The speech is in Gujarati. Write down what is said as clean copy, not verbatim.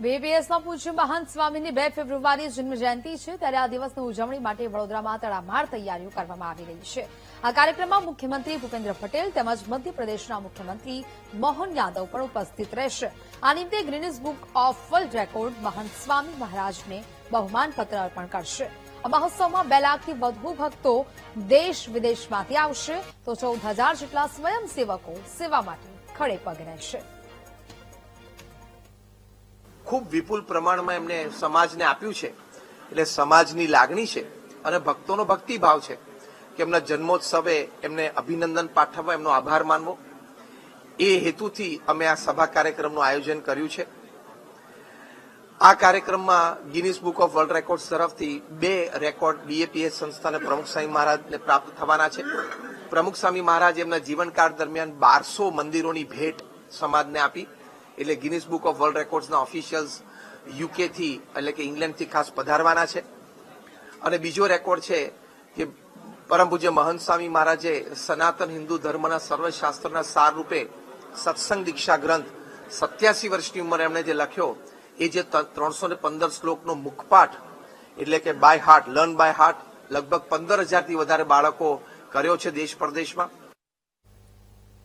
બીબીએસમાં પૂજ્ય મહંત સ્વામીની 2 ફેબ્રુઆરીએ જન્મ જયંતિ છે, ત્યારે આ દિવસની ઉજવણી માટે વડોદરામાં તડામાર તૈયારીઓ કરવામાં આવી રહી છે। આ કાર્યક્રમમાં મુખ્યમંત્રી ભૂપેન્દ્ર પટેલ તેમજ મધ્યપ્રદેશના મુખ્યમંત્રી મોહન યાદવ પણ ઉપસ્થિત રહેશે। આ નિમિત્તે Guinness book of world record મહંત સ્વામી મહારાજને બહુમાનપત્ર અર્પણ કરશે। આ મહોત્સવમાં 2 લાખથી વધુ ભક્તો દેશ વિદેશમાંથી આવશે, તો 14,000 જેટલા સ્વયંસેવકો સેવા માટે ખડે પગે રહેશે। ખૂબ વિપુલ પ્રમાણમાં એમને સમાજને આપ્યું છે, એટલે સમાજની લાગણી છે અને ભક્તોનો ભક્તિભાવ છે કે એમના જન્મોત્સવે એમને અભિનંદન પાઠવવા, એમનો આભાર માનવો, એ હેતુથી અમે આ સભા કાર્યક્રમનું આયોજન કર્યું છે। આ કાર્યક્રમમાં Guinness book of world records તરફથી 2 રેકોર્ડ બીએપીએસ સંસ્થાને પ્રમુખ સ્વામી મહારાજને પ્રાપ્ત થવાના છે। પ્રમુખ સ્વામી મહારાજ એમના જીવનકાળ દરમિયાન 1200 મંદિરોની ભેટ સમાજને આપી, એટલે ગિનિસ બુક ઓફ વર્લ્ડ રેકોર્ડ્સના ઓફિશિયલ્સ યુકેથી એટલે કે ઇંગ્લેન્ડથી ખાસ પધારવાના છે। અને બીજો રેકોર્ડ છે કે પરમ પૂજ્ય મહંત સ્વામી મહારાજે સનાતન હિન્દુ ધર્મના સર્વશાસ્ત્રના સાર રૂપે સત્સંગ દીક્ષા ગ્રંથ 87 વર્ષની ઉંમરે એમણે જે લખ્યો, એ જે 315 શ્લોકનો મુખપાઠ એટલે કે by heart, learn by heart, લગભગ 15,000થી વધારે બાળકો કર્યો છે દેશ પરદેશમાં।